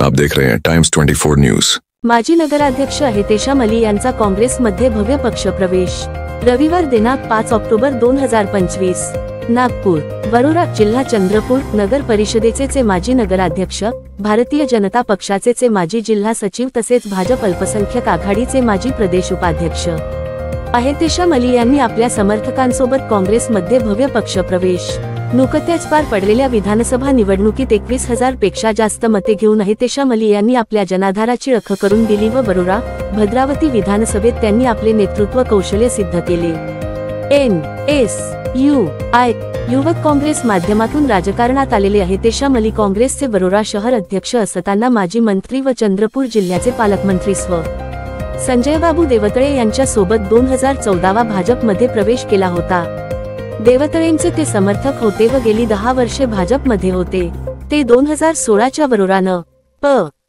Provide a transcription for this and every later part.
आप देख रहे हैं टाइम्स 24 न्यूज। माजी नगराध्यक्ष अहितेशाम अली यांचा काँग्रेसमध्ये भव्य पक्षप्रवेश। रविवार दिनांक 5 ऑक्टोबर 2025 नागपूर। वरोरा जिल्हा चंद्रपूर नगर परिषदेचे माजी नगराध्यक्ष, भारतीय जनता पक्षाचे माजी जिल्हा सचिव तसेच भाजप अल्पसंख्याक आघाडीचे माजी प्रदेश उपाध्यक्ष अहितेशाम अली यांनी आपल्या समर्थकांसोबत काँग्रेसमध्ये भव्य पक्षप्रवेश। नुकत्याच पार पडलेल्या विधानसभा निवडणुकीत 21,000 पेक्षा जास्त मते घेऊन अहितेशाम अली यांनी आपल्या जनाधाराची रख करून दिली व वरोरा, भद्रावती विधानसभेत त्यांनी आपले नेतृत्व कौशल्य सिद्ध केले। NSUI युवक काँग्रेस माध्यमातून राजकारणात आलेले अहितेशाम अली काँग्रेसचे वरोरा शहर अध्यक्ष असताना माजी मंत्री व चंद्रपूर जिल्ह्याचे पालकमंत्री स्व. संजयबाबू देवतळे यांच्या सोबत 2014 भाजपमध्ये प्रवेश केला होता। देवतळेंचे ते समर्थक होते व गेली 10 वर्षे भाजपमध्ये होते। ते 2016च्या वरोरानं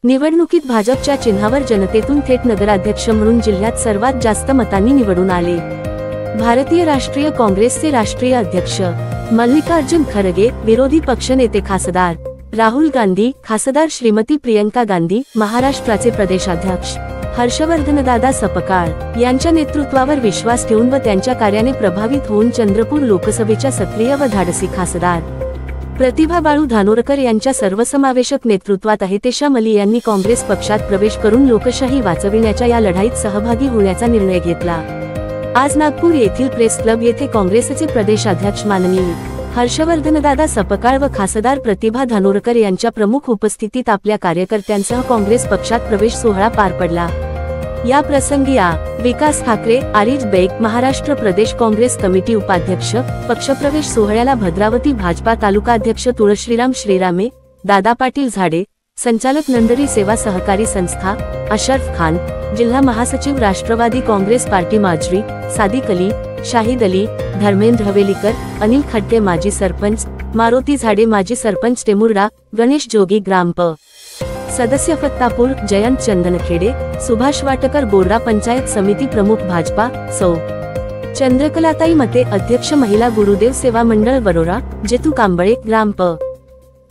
निवडणुकीत भाजपच्या चिन्हावर जनतेतून थेट नगराध्यक्ष म्हणून जिल्ह्यात सर्वात जास्त मतांनी निवडून आले। भारतीय राष्ट्रीय काँग्रेसचे राष्ट्रीय अध्यक्ष मल्लिकार्जुन खरगे, विरोधी पक्षनेते खासदार राहुल गांधी, खासदार श्रीमती प्रियंका गांधी, महाराष्ट्राचे प्रदेशाध्यक्ष हर्षवर्धनदादा सपकाळ यांच्या नेतृत्वावर विश्वास ठेवून व त्यांच्या कार्याने प्रभावित होऊन चंद्रपूर लोकसभेच्या सक्रिय व धाडसी खासदार प्रतिभा बाळू धानोरकर यांच्या सर्वसमावेशक नेतृत्वात अहितेशाम अली यांनी काँग्रेस पक्षात प्रवेश करून लोकशाही वाचविण्याच्या या लढाईत सहभागी होण्याचा निर्णय घेतला। आज नागपूर येथील प्रेस क्लब येथे काँग्रेसचे प्रदेशाध्यक्ष माननीय हर्षवर्धनदादा सपकाळ व खासदार प्रतिभा धानोरकर यांच्या प्रमुख उपस्थितीत आपल्या कार्यकर्त्यांसह काँग्रेस पक्षात प्रवेश सोहळा पार पडला। या प्रसंगी विकास ठाकरे, आरिज बेग, महाराष्ट्र प्रदेश काँग्रेस कमिटी उपाध्यक्ष, पक्षप्रवेश सोहळ्याला भद्रावती भाजपा तालुकाध्यक्ष तुळश्रीराम श्रीरामे, दादा पाटील झाडे, संचालक नंदरी सेवा सहकारी संस्था अशरफ खान, जिल्हा महासचिव राष्ट्रवादी काँग्रेस पार्टी माजरी सादिक अली, शाहिद अली, धर्मेंद्र हवेलीकर, अनिल खड्के माजी सरपंच, मारुती झाडे माजी सरपंच टेमुर्डा, गणेश जोगी ग्राम प. सदस्य फत्तापूर, जयंत चंदनखेडे, सुभाष वाटकर बोर्डा पंचायत समिती प्रमुख भाजपा सौ. चंद्रकलाताई मते अध्यक्ष महिला गुरुदेव सेवा मंडळ वरोरा, जेतू कांबळे ग्राम प.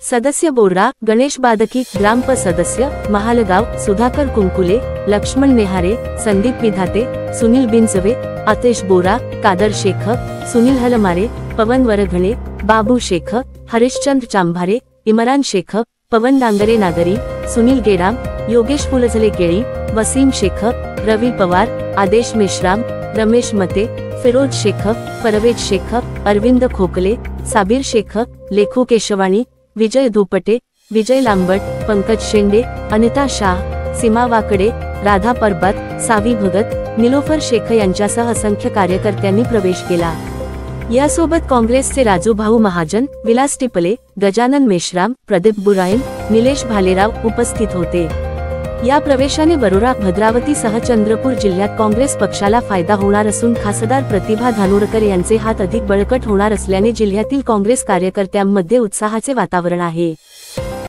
सदस्य बोर्डा, गणेश बादकी ग्राम प. सदस्य महालगाव, सुधाकर कुंकुले, लक्ष्मण नेहारे, संदीप विधाते, सुनील बिनजवे, आतेश बोरा, कादर शेख, सुनील हलमारे, पवन वरघणे, बाबू शेख, हरिश्चंद्र चांभारे, इमरान शेख, पवन डांगरे नागरी, सुनील गेडाम, योगेश फुलझले केळी, वसीम शेख, रवी पवार, आदेश मेश्राम, रमेश मते, फिरोज शेख, परवेज शेख, अरविंद खोकले, साबीर शेख, लेखू केशवाणी, विजय धुपटे, विजय लांबट, पंकज शेंडे, अनिता शाह, सीमा वाकडे, राधा परबत, सावी भगत, निलोफर शेख यांच्यासह असंख्य कार्यकर्त्यांनी प्रवेश केला। यासोबत काँग्रेसचे राजू भाऊ महाजन, विलास टिपले, गजानन मेश्राम, प्रदीप बुरायन, निलेश भालेराव उपस्थित होते। या प्रवेशाने वरोरा, भद्रावतीसह चंद्रपूर जिल्ह्यात काँग्रेस पक्षाला फायदा होणार असून खासदार प्रतिभा धानोरकर यांचे हात अधिक बळकट होणार असल्याने जिल्ह्यातील काँग्रेस कार्यकर्त्यांमध्ये उत्साहाचे वातावरण आहे।